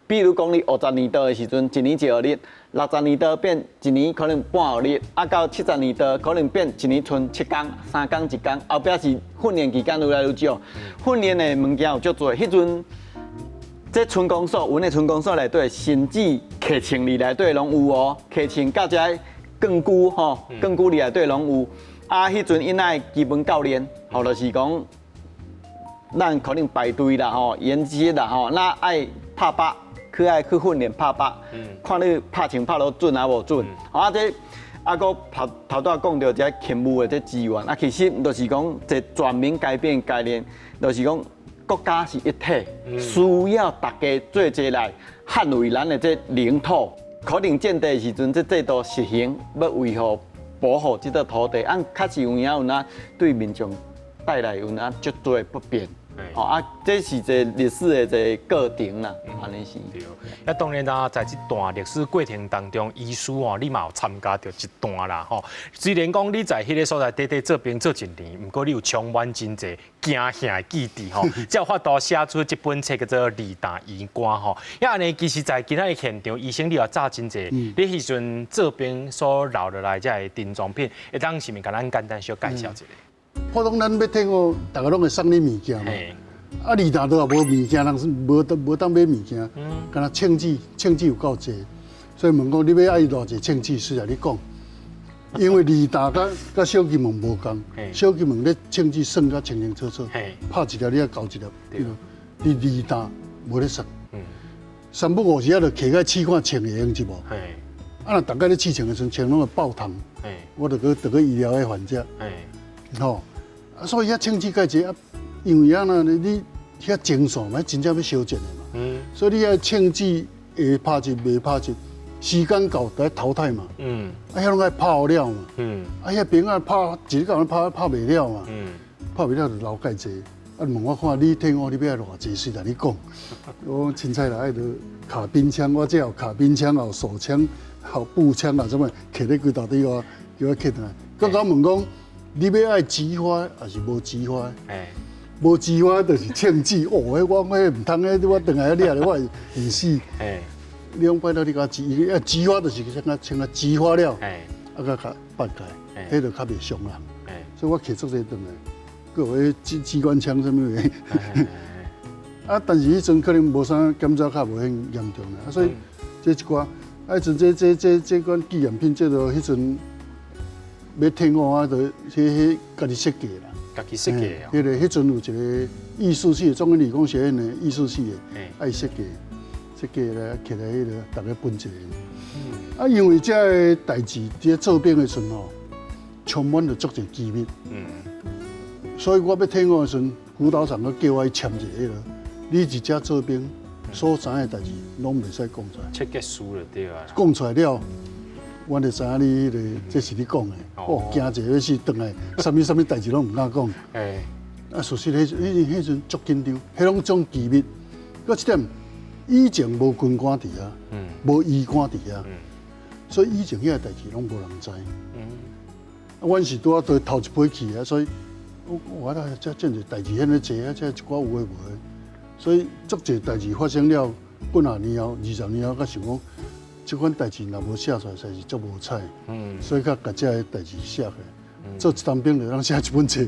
比如讲你50年代的时阵，一年一学历；60年代变一年可能半学历，到70年代可能变一年剩7天、3天1天，后壁是训练期间愈来愈少。训练的物件有足多，迄阵这村公所、阮的村公所内底，甚至客情里内底拢有哦，客情到遮更久吼，更久里内底拢有。迄阵因爱基本教练，就是讲咱可能排队啦吼，演习啦吼，那爱拍靶。爱去训练拍靶，看你拍枪拍到准啊无准。这个头拄讲到这勤务的这资源，其实就是讲一全民改变概念，就是讲国家是一体，需要大家做一来捍卫咱的这领土。可能建地时阵，这制度实行要维护保护这个土地，确实有哪对民众带来有哪绝对不便。这是一个历史的一个过程啦，安尼是。对，当然啦，在这段历史过程当中，医师你嘛有参加到一段啦吼。虽然讲你在迄个所在地做兵做一年，不过你有充满真侪惊吓的记忆吼，才有法度写出这本册叫做《二大医官》吼。安尼其实，在今仔的现场，医生你也早真侪，你迄阵做兵所留落来这珍藏品，会当是咪甲咱简单小介绍一下？普通咱要听我，大家拢会送你物件嘛。二大都也无物件，人是无当买物件，干那称纸有够济，所以问讲你要爱偌济称纸，实在你讲，因为二大甲小金门无共，小金门咧称纸算甲清清楚楚，拍一条你也交一条，你二大无咧算，3不5时啊就摕个试看称会用一无，若大概咧试称的时阵，称拢会爆汤，我就去医疗的患者。吼，所以遐称纸介济啊，因为你遐精算嘛，真正要修剪的嘛。所以你遐称纸会拍一未拍一，时间到就要淘汰嘛。遐拢爱拍好了嘛。遐兵啊拍一日到晚拍袂了嘛。拍袂了就留介济。问我看你听我你要偌济，随来你讲。我凊彩来就卡宾枪，我这有卡宾枪，有手枪，有步枪啊，什么摕咧几道底我叫我摕倒来。佮我问讲。你要爱菊花还是无菊花？无菊花就是称纸。我唔通我等下你我现死。两摆到你甲菊花就是像个菊花了，甲拔开，迄就较袂伤人。所以我摕足侪顿来，佮有机关枪什么的。但是迄阵可能无啥检查较无遐严重啦，所以这一寡，阵这款纪念品，这都迄阵。要听我啊，就迄家己设计啦。家己设计哦。迄阵有一个艺术系，中央理工学院的艺术系的，爱设计来摕来迄个大家分一下。因为这个代志伫做兵的时阵吼，充满着足侪机密。所以我要听我的时阵，辅导长佮叫我签一个迄个，你伫遮做兵所知的代志，拢袂使讲出来。切结书了对啊。讲出来了。我就知影你迄个，这是你讲的。惊者要死，转来，什么代志拢唔敢讲。事实迄阵足紧张，迄拢种机密。搁一点，以前无军官伫啊，无医官伫啊，所以以前遐代志拢无人知。阮是拄啊头一批去啊，所以我这真侪代志遐尼济啊，这一寡有诶无诶，所以足侪代志发生了，几啊年后、20年后，才想讲。这款代志若无写出来，实是足无彩。所以甲这个代志写起来，做一当兵就当写一本册，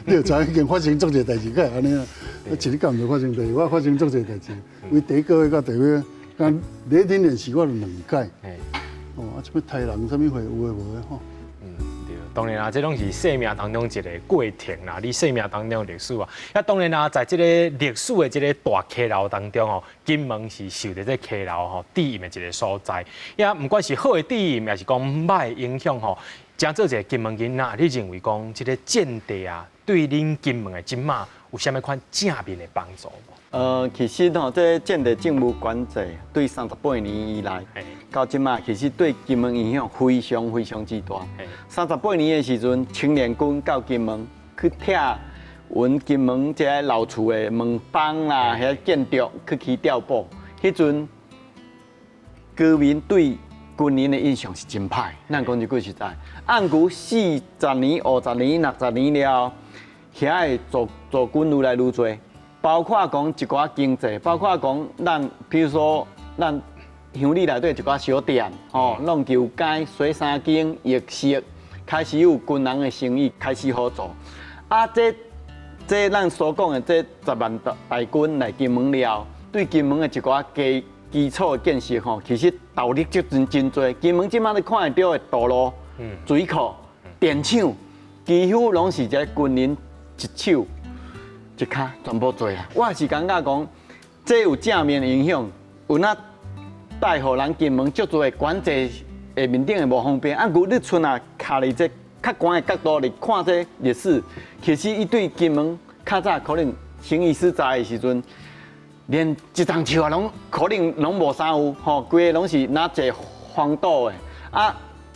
你就知影已经发生足侪代志，个安尼啊。一日敢就发生代志，我发生足侪代志。为第一个月到第二个，刚第一天练习我就2届。即要杀人，啥物会有诶无诶吼。当然啦，这拢是生命当中一个过程啦，你生命当中的历史啊。当然啦，在这个历史的这个大溪流当中哦，金门是受到这溪流吼地引的一个所在。不管是好的地引，还是讲歹的影响吼，讲做一个金门囡仔，你认为讲这个建地啊，对恁金门的金马有啥物款正面的帮助无？其实吼，这建地政务管制对38年以来到即马，其实对金门影响非常非常之大。38年的时阵，青年军到金门去拆阮金门这些老厝的门房啦，遐建筑去起碉堡，迄阵居民对军人的印象是真歹。咱讲一句实在，按古40年、50年、60年了后，遐的驻军愈来愈多。包括讲一寡经济，包括讲咱，譬如说咱乡里内底一寡小店，弄球街、洗衫间、浴室，开始有军人的生意开始好做。这咱所讲的这10万大军来金门了，对金门的一寡基础建设其实投入真多。金门即马你看得到的道路、水库、电厂，几乎拢是这军人一手。一卡全部做啊！我是感觉讲，这有正面的影响，有那带予人金门足多的管制的面顶的无方便。如你剩啊卡伫这较悬的角度嚟看这历史，其实伊对金门较早可能生意实在的时阵，连一丛树啊拢可能拢无啥有，规个拢是拿一荒岛的。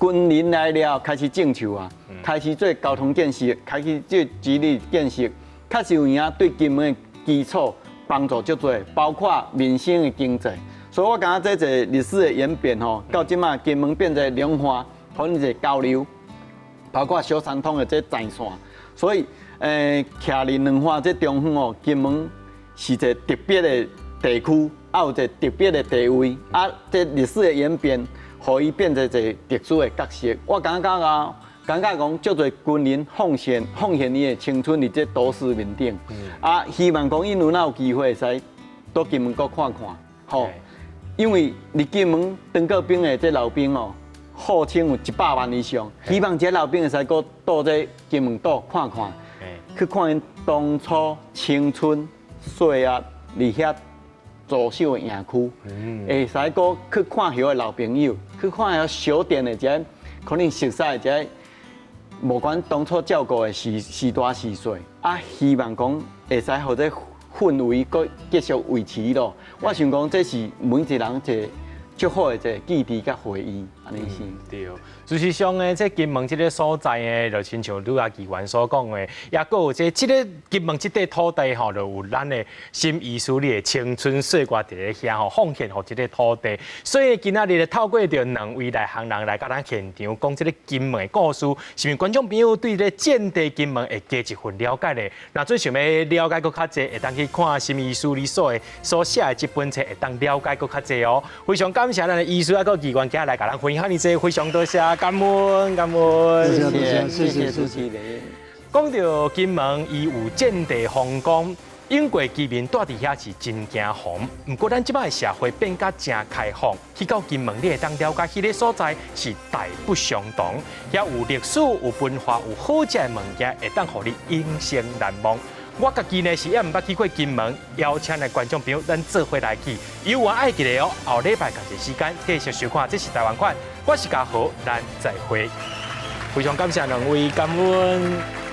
军人来了开始种树啊，开始做交通建设，开始做基地建设。确实有影对金门的基础帮助足多，包括民生的经济。所以我感觉这个历史的演变到即马金门变成两化，可能一个交流，包括小三通的这战线。所以徛伫两化这中方金门是一个特别的地区，也有一个特别的地位。这历史的演变，互伊变成一个特殊的角色。我感觉讲，足多军人奉献伊的青春伫这都市面顶，希望讲因有哪有机会使到金门国看看，因为伫金门当过兵的这老兵号称有100万以上，希望这老兵会使过到这金门岛看看，去看因当初青春岁月伫遐走秀的营区，会使过去看迄个老朋友，去看遐小店的这可能熟悉的这。无管当初照顾的时大时小，希望讲会使互这氛围搁继续维持咯。我想讲这是每一人一个足好的一个记忆甲回忆，安尼是。对，事实上呢，这金门这个所在呢，就亲像拄啊议员所讲的，也搁有这个金门这块土地就有咱的心意思里的青春岁月伫咧遐奉献互这个土地。所以今仔日透过着2位内行人来甲咱现场讲这个金门的故事，是毋是观众朋友对这建地金门会加一份了解呢？那最想要了解搁较济，会当去看心意思里所写的这本册，会当了解搁较济哦。非常感谢咱的医师啊，个议员今日来甲咱分享你这非常多谢，感恩。谢谢主持人。讲到金门，伊有建地风光，英国居民住伫遐是真惊惶。不过咱即摆社会变甲真开放，去到金门你会当了解迄个所在是大不相同，遐有历史、有文化、有好食的物件，会当互你永生难忘。我家己呢是也毋捌去过金门，邀请来观众朋友，咱做伙来去。有缘爱记得哦，后礼拜同一时间继续收看，这是台湾款，我是嘉豪，咱再会。非常感谢2位，感恩。